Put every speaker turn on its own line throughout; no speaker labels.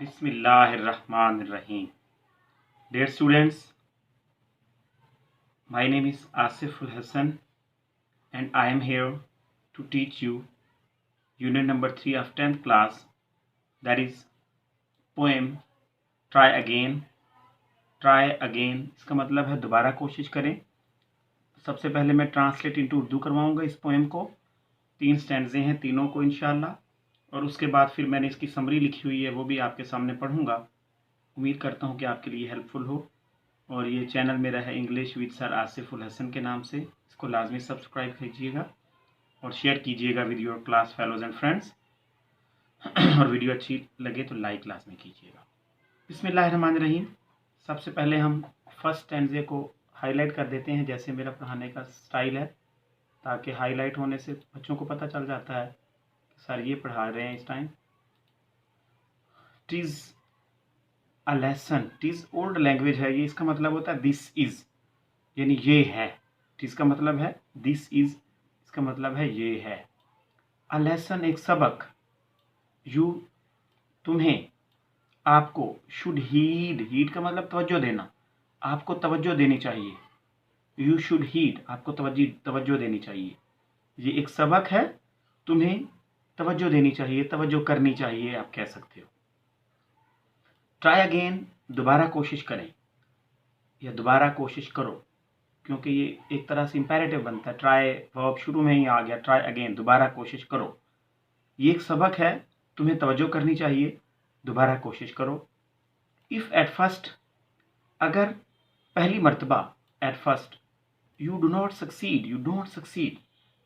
Bismillahirrahmanirrahim. Dear students, my name is Asif Ul Hassan and I am here to teach you unit number 3 of 10th class, that is poem Try Again. Try Again इसका मतलब है दोबारा कोशिश करें। सबसे पहले मैं translate into Urdu करवाऊंगा इस पोएम को। 3 स्टैंडे हैं, तीनों को इंशाल्लाह, और उसके बाद फिर मैंने इसकी समरी लिखी हुई है वो भी आपके सामने पढ़ूंगा। उम्मीद करता हूँ कि आपके लिए हेल्पफुल हो। और ये चैनल मेरा है इंग्लिश विद सर आसिफ उल हसन के नाम से। इसको लाजमी सब्सक्राइब कीजिएगा और शेयर कीजिएगा with your class fellows and friends. और वीडियो अच्छी लगे तो लाइक लाजमी कीजिएगा। बिस्मिल्लाहिर्रहमानिर्रहीम। सबसे पहले हम फर्स्ट स्टैंजे को हाईलाइट कर देते हैं, जैसे मेरा पढ़ाने का स्टाइल है, ताकि हाईलाइट होने से बच्चों को पता चल जाता है कि सर ये पढ़ा रहे हैं इस time. Tees a lesson, tees old language है ये, इसका मतलब होता है दिस इज़, यानी ये है। टीज़ का मतलब है दिस इज़, इसका मतलब है ये है। अ लेसन एक सबक, यू तुम्हें, आपको, शुड हीड, हीड का मतलब तवज्जो देना, आपको तवज्जो देनी चाहिए। यू शुड हीड, आपको तवज्जो देनी चाहिए। ये एक सबक है, तुम्हें तवज्जो देनी चाहिए, तवज्जो करनी चाहिए, आप कह सकते हो। ट्राई अगेन, दोबारा कोशिश करें या दोबारा कोशिश करो, क्योंकि ये एक तरह से इंपेरेटिव बनता है। ट्राई वर्ब शुरू में ही आ गया, ट्राई अगेन, दोबारा कोशिश करो। ये एक सबक है, तुम्हें तवज्जो करनी चाहिए, दोबारा कोशिश करो। इफ़ एट फर्स्ट, अगर पहली मर्तबा, at first, you do not succeed, you don't succeed,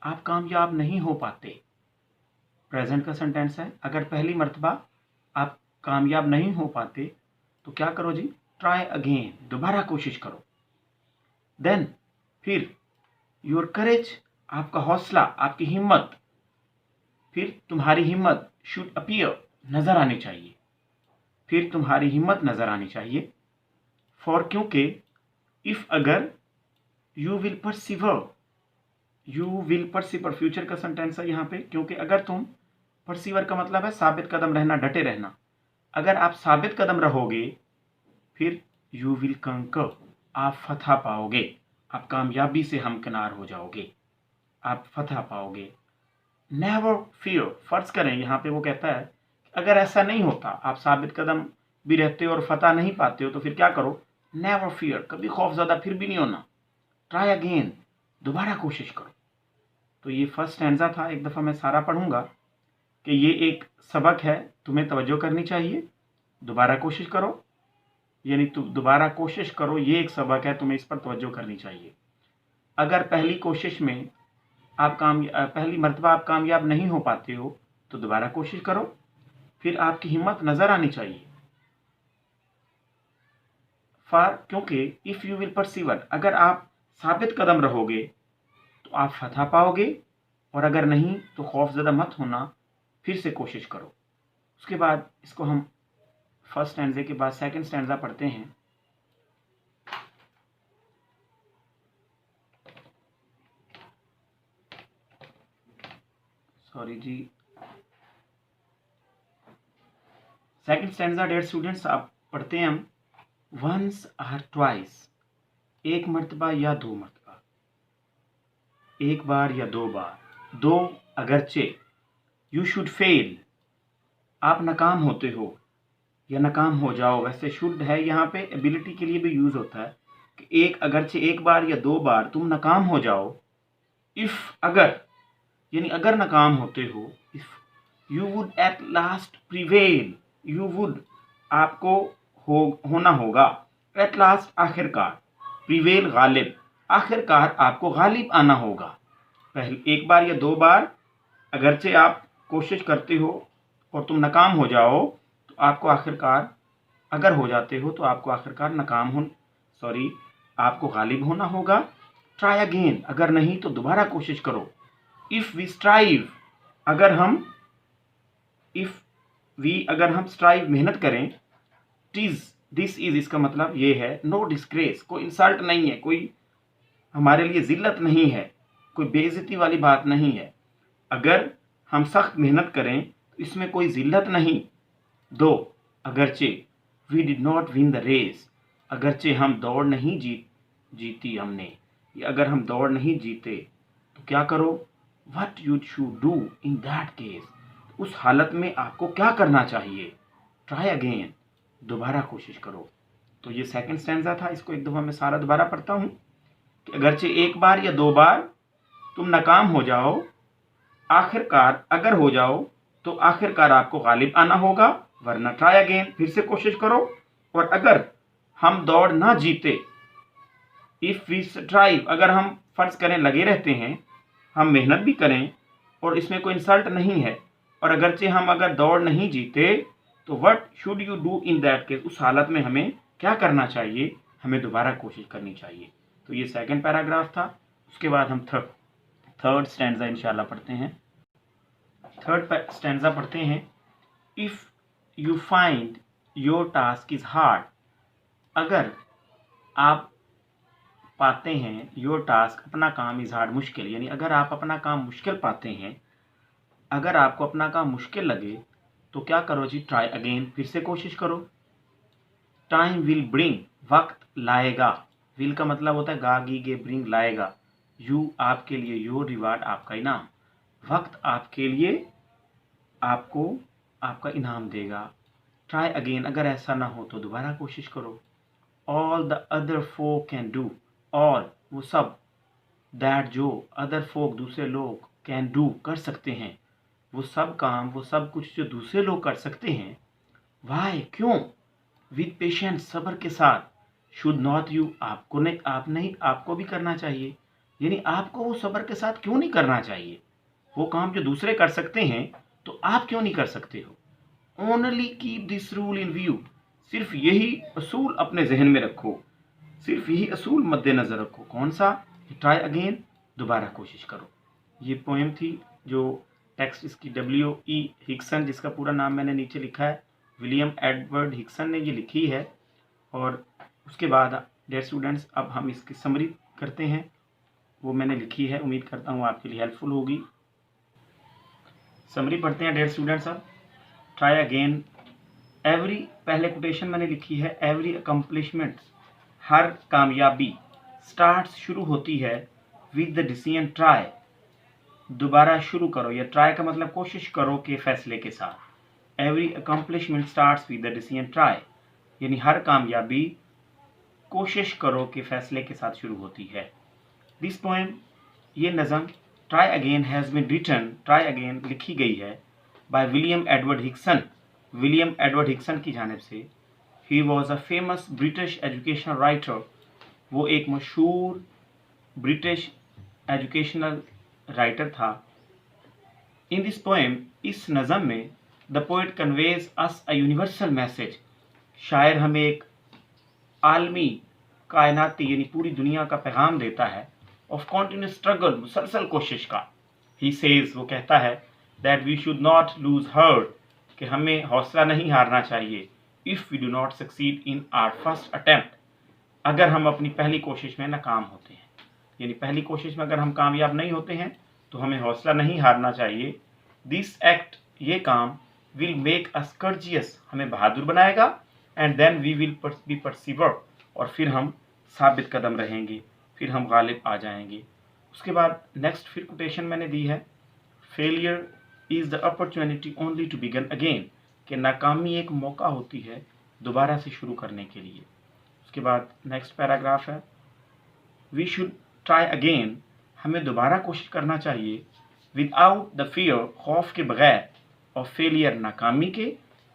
आप कामयाब नहीं हो पाते। प्रेजेंट का सेंटेंस है। अगर पहली मर्तबा आप कामयाब नहीं हो पाते तो क्या करो जी? ट्राई अगेन, दोबारा कोशिश करो। देन, फिर, योर करेज, आपका हौसला, आपकी हिम्मत, फिर तुम्हारी हिम्मत, शुड अपीयर, नजर आनी चाहिए, फिर तुम्हारी हिम्मत नजर आनी चाहिए। फॉर, क्योंकि, इफ अगर, you will persevere, you will persevere future का सेंटेंस है यहाँ पे, क्योंकि अगर तुम, परसिवर का मतलब है साबित कदम रहना, डटे रहना, अगर आप साबित कदम रहोगे, फिर यू विल कंकर, आप फतह पाओगे, आप कामयाबी से हमकिनार हो जाओगे, आप फतह पाओगे। नेवर फियर, फर्ज करें, यहाँ पे वो कहता है अगर ऐसा नहीं होता, आप साबित कदम भी रहते हो और फतह नहीं पाते हो, तो फिर क्या करो? नेवर फियर, कभी खौफजदा फिर भी नहीं होना। ट्राई अगेन, दोबारा कोशिश करो। तो ये फर्स्ट स्टैंजा था। एक दफ़ा मैं सारा पढ़ूंगा कि ये एक सबक है, तुम्हें तवज्जो करनी चाहिए, दोबारा कोशिश करो, यानी तुम दोबारा कोशिश करो, ये एक सबक है, तुम्हें इस पर तवज्जो करनी चाहिए। अगर पहली कोशिश में आप पहली मर्तबा आप कामयाब नहीं हो पाते हो तो दोबारा कोशिश करो, फिर आपकी हिम्मत नजर आनी चाहिए। फॉर, क्योंकि, इफ यू विल परसिवर, अगर आप साबित कदम रहोगे तो आप फतह पाओगे, और अगर नहीं तो खौफजदा मत होना, फिर से कोशिश करो। उसके बाद इसको हम फर्स्ट स्टैंजे के बाद सेकंड स्टैंजा पढ़ते हैं। सॉरी जी, सेकंड स्टैंजा डेयर स्टूडेंट्स, आप पढ़ते हैं हम। वंस और ट्वाइस, एक मर्तबा या दो मर्तबा, एक बार या दो बार, दो अगरचे, यू शुड फेल, आप नाकाम होते हो या नाकाम हो जाओ। वैसे शुड है यहाँ पे एबिलिटी के लिए भी यूज होता है कि एक अगरचे एक बार या दो बार तुम नाकाम हो जाओ। इफ, अगर, यानी अगर नाकाम होते हो। If you would at last prevail, you would, आपको होना होगा, एट लास्ट, आखिरकार, प्रिवेल, गालिब, आखिरकार आपको गालिब आना होगा। पहले एक बार या दो बार अगरचे आप कोशिश करते हो और तुम नाकाम हो जाओ तो आपको आखिरकार, अगर हो जाते हो तो आपको आखिरकार आपको गालिब होना होगा। ट्राई अगेन, अगर नहीं तो दोबारा कोशिश करो। इफ वी स्ट्राइव, अगर हम स्ट्राइव, मेहनत करें। टीज, दिस इज, इसका मतलब ये है, नो डिस्ग्रेस, कोई इंसल्ट नहीं है, कोई हमारे लिए जिल्लत नहीं है, कोई बेइज्जती वाली बात नहीं है। अगर हम सख्त मेहनत करें तो इसमें कोई जिल्लत नहीं। दो, अगरचे we did not win the race, अगरचे हम दौड़ नहीं जीती हमने, या अगर हम दौड़ नहीं जीते तो क्या करो, what you should do in that case, उस हालत में आपको क्या करना चाहिए, ट्राई अगेन, दोबारा कोशिश करो। तो ये सेकंड स्टैंजा था, इसको एक दफ़ा मैं सारा दोबारा पढ़ता हूँ कि अगरचे एक बार या दो बार तुम नाकाम हो जाओ, आखिरकार अगर हो जाओ तो आखिरकार आपको गालिब आना होगा, वरना ट्राई अगेन, फिर से कोशिश करो। और अगर हम दौड़ ना जीते, इफ वी स्ट्राइव, अगर हम फर्ज करें लगे रहते हैं, हम मेहनत भी करें और इसमें कोई इंसल्ट नहीं है, और अगरचे हम अगर दौड़ नहीं जीते तो what should you do in that case, उस हालत में हमें क्या करना चाहिए, हमें दोबारा कोशिश करनी चाहिए। तो ये सेकंड पैराग्राफ था। उसके बाद हम थर्ड स्टैंजा इंशाल्लाह पढ़ते हैं। थर्ड स्टैंजा पढ़ते हैं। If you find your task is hard, अगर आप पाते हैं योर टास्क, अपना काम इज हार्ड, मुश्किल, यानी अगर आप अपना काम मुश्किल पाते हैं, अगर आपको अपना काम मुश्किल लगे तो क्या करो जी, ट्राई अगेन, फिर से कोशिश करो। टाइम विल ब्रिंग, वक्त लाएगा, विल का मतलब होता है गा गी गे ब्रिंग, लाएगा, यू आपके लिए, योर रिवार्ड आपका इनाम, वक्त आपके लिए आपको आपका इनाम देगा। ट्राई अगेन, अगर ऐसा ना हो तो दोबारा कोशिश करो। All the other folk can do, all वो सब, दैट जो, अदर फोक दूसरे लोग, कैन डू कर सकते हैं, वो सब काम, वो सब कुछ जो दूसरे लोग कर सकते हैं, वाई क्यों, विद पेशेंस सब्र के साथ, शुड नॉट यू आपको नहीं, आप नहीं, आपको भी करना चाहिए, यानी आपको वो सब्र के साथ क्यों नहीं करना चाहिए, वो काम जो दूसरे कर सकते हैं तो आप क्यों नहीं कर सकते हो। Only keep this rule in view, सिर्फ यही असूल अपने जहन में रखो, सिर्फ यही असूल मद्देनजर रखो, कौन सा, ट्राई अगेन, दोबारा कोशिश करो। ये पोएम थी, जो टेक्स्ट इसकी W.E. हिक्सन, जिसका पूरा नाम मैंने नीचे लिखा है, विलियम एडवर्ड हिक्सन ने ये लिखी है। और उसके बाद डियर स्टूडेंट्स, अब हम इसकी समरी करते हैं, वो मैंने लिखी है, उम्मीद करता हूँ आपके लिए हेल्पफुल होगी। समरी पढ़ते हैं डियर स्टूडेंट्स। अब ट्राई अगेन, एवरी, पहले कोटेशन मैंने लिखी है, एवरी अकम्पलिशमेंट, हर कामयाबी, स्टार्ट्स शुरू होती है, विद द डिसीजन ट्राई, दोबारा शुरू करो, या ट्राई का मतलब कोशिश करो के फैसले के साथ। Every accomplishment starts with the decision try, यानी हर कामयाबी कोशिश करो के फैसले के साथ शुरू होती है। दिस पोएम, ये नज़म, try again has been written, try again लिखी गई है, by William Edward Hickson, William Edward Hickson की जानिब से। He was a famous British educational writer, वो एक मशहूर ब्रिटिश एजुकेशनल राइटर था। इन दिस पोएम, इस नज़म में, the poet conveys us a universal message, शायर हमें एक आलमी, कायनाती, यानी पूरी दुनिया का पैगाम देता है, ऑफ कॉन्टिन्यूस स्ट्रगल, मुसलसल कोशिश का। ही सेज, वो कहता है, that we should not lose heart, कि हमें हौसला नहीं हारना चाहिए, if we do not succeed in our first attempt, अगर हम अपनी पहली कोशिश में नाकाम होते हैं, यानी पहली कोशिश में अगर हम कामयाब नहीं होते हैं तो हमें हौसला नहीं हारना चाहिए। दिस एक्ट, ये काम, विल मेक अस कर्जियस, हमें बहादुर बनाएगा, and then we will be persevere, और फिर हम साबित कदम रहेंगे, फिर हम गालिब आ जाएंगे। उसके बाद नेक्स्ट फिर कोटेशन मैंने दी है, failure is the opportunity only to begin again, कि नाकामी एक मौका होती है दोबारा से शुरू करने के लिए। उसके बाद नेक्स्ट पैराग्राफ है, वी शुड ट्राई अगेन, हमें दोबारा कोशिश करना चाहिए, विदाउट द फियर, खौफ के बगैर, और फेलियर, नाकामी के,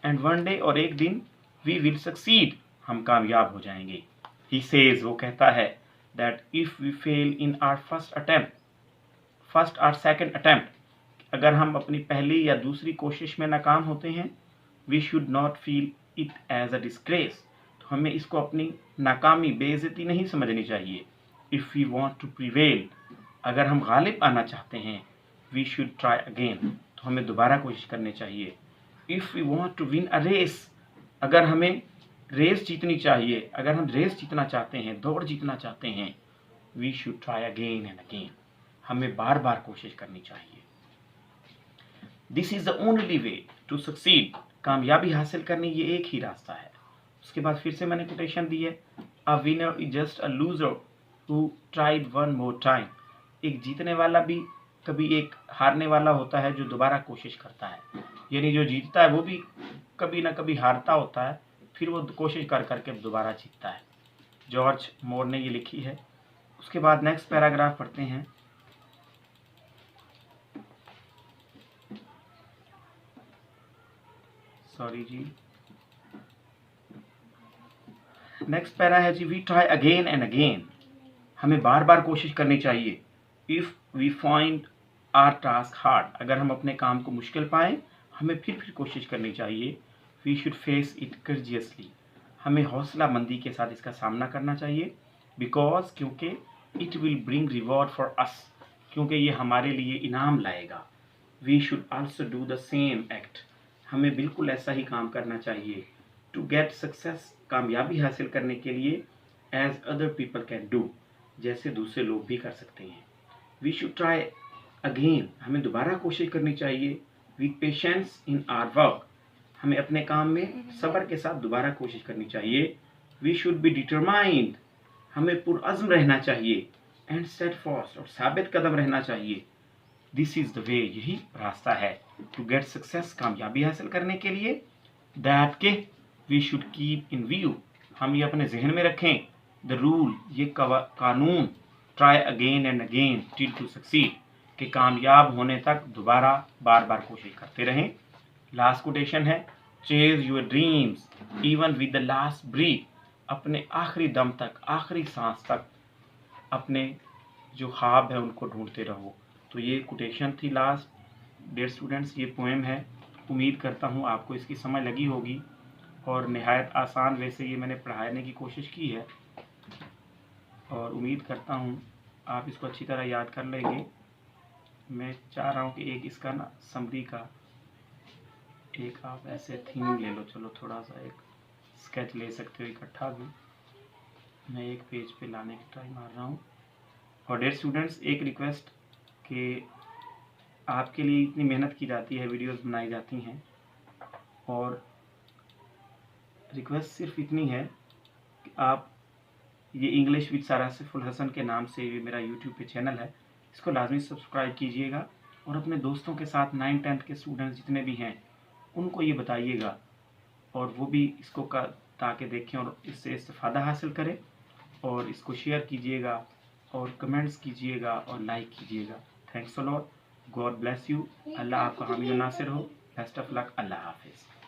एंड वन डे, और एक दिन, वी विल सक्सीड, हम कामयाब हो जाएंगे। ही सेज, वो कहता है, that if we fail in our first attempt, first और सेकंड अटैम्प्ट, अगर हम अपनी पहली या दूसरी कोशिश में नाकाम होते हैं, we should not feel it as a disgrace, तो हमें इसको अपनी नाकामी, बेइज्जती नहीं समझनी चाहिए। If we want to prevail, अगर हम गालिब आना चाहते हैं, वी शुड ट्राई अगेन, तो हमें दोबारा कोशिश करनी चाहिए। If we want to win a race, अगर हमें रेस जीतनी चाहिए, अगर हम रेस जीतना चाहते हैं, दौड़ जीतना चाहते हैं, we should try again and again, हमें बार बार कोशिश करनी चाहिए। This is the only way to succeed, कामयाबी हासिल करनी ये एक ही रास्ता है। उसके बाद फिर से मैंने कोटेशन दी है, a winner is just a loser who tried one more time. एक जीतने वाला भी कभी एक हारने वाला होता है जो दोबारा कोशिश करता है। यानी जो जीतता है वो भी कभी ना कभी हारता होता है, फिर वो कोशिश कर करके दोबारा जीतता है। जॉर्ज मोर ने ये लिखी है। उसके बाद नेक्स्ट पैराग्राफ पढ़ते हैं। सॉरी जी, नेक्स्ट पैरा है जी, we try again and again. हमें बार बार कोशिश करनी चाहिए। If we find our task hard, अगर हम अपने काम को मुश्किल पाएं हमें फिर कोशिश करनी चाहिए। We should face it courageously, हमें हौसला मंदी के साथ इसका सामना करना चाहिए। बिकॉज, क्योंकि it will bring reward for us, क्योंकि ये हमारे लिए इनाम लाएगा। We should also do the same act, हमें बिल्कुल ऐसा ही काम करना चाहिए। टू गेट सक्सेस, कामयाबी हासिल करने के लिए, as other people can do, जैसे दूसरे लोग भी कर सकते हैं। वी शुड ट्राई अगेन, हमें दोबारा कोशिश करनी चाहिए। With patience in are work, हमें अपने काम में सब्र के साथ दोबारा कोशिश करनी चाहिए। वी शुड बी डिटरमाइंड, हमें पुरअज़्म रहना चाहिए। एंड स्टेडफास्ट, और साबित कदम रहना चाहिए। दिस इज द वे, यही रास्ता है। टू गेट सक्सेस, कामयाबी हासिल करने के लिए। दैट के we should keep in view, हम ये अपने जहन में रखें। द रूल, ये कानून। Try again and again till two succeed, कि कामयाब होने तक दोबारा बार बार कोशिश करते रहें। लास्ट कोटेशन है, chase your dreams even with the last breath, अपने आखिरी दम तक, आखिरी सांस तक अपने जो ख्वाब है उनको ढूंढते रहो। तो ये कोटेशन थी लास्ट। डियर स्टूडेंट्स, ये पोएम है। उम्मीद करता हूँ आपको इसकी समझ लगी होगी, और निहायत आसान वैसे ये मैंने पढ़ाने की कोशिश की है, और उम्मीद करता हूँ आप इसको अच्छी तरह याद कर लेंगे। मैं चाह रहा हूँ कि एक इसका ना समरी का एक आप ऐसे थीम ले लो। चलो थोड़ा सा एक स्केच ले सकते हो इकट्ठा भी, मैं एक पेज पे लाने की ट्राई मार रहा हूँ। और डियर स्टूडेंट्स, एक रिक्वेस्ट कि आपके लिए इतनी मेहनत की जाती है, वीडियोस बनाई जाती हैं, और रिक्वेस्ट सिर्फ इतनी है कि आप ये इंग्लिश विद सर आसिफुल हसन के नाम से ये मेरा यूट्यूब पे चैनल है, इसको लाजमी सब्सक्राइब कीजिएगा, और अपने दोस्तों के साथ 9th-10th के स्टूडेंट्स जितने भी हैं उनको ये बताइएगा, और वो भी इसको ताकि देखें और इससे इस्तेफ़ादा हासिल करें। और इसको शेयर कीजिएगा, और कमेंट्स कीजिएगा, और लाइक कीजिएगा। Thanks a lot, God bless you, Allah आपका हामी और नासिर हो। बेस्ट ऑफ लक, अल्लाह हाफिज़।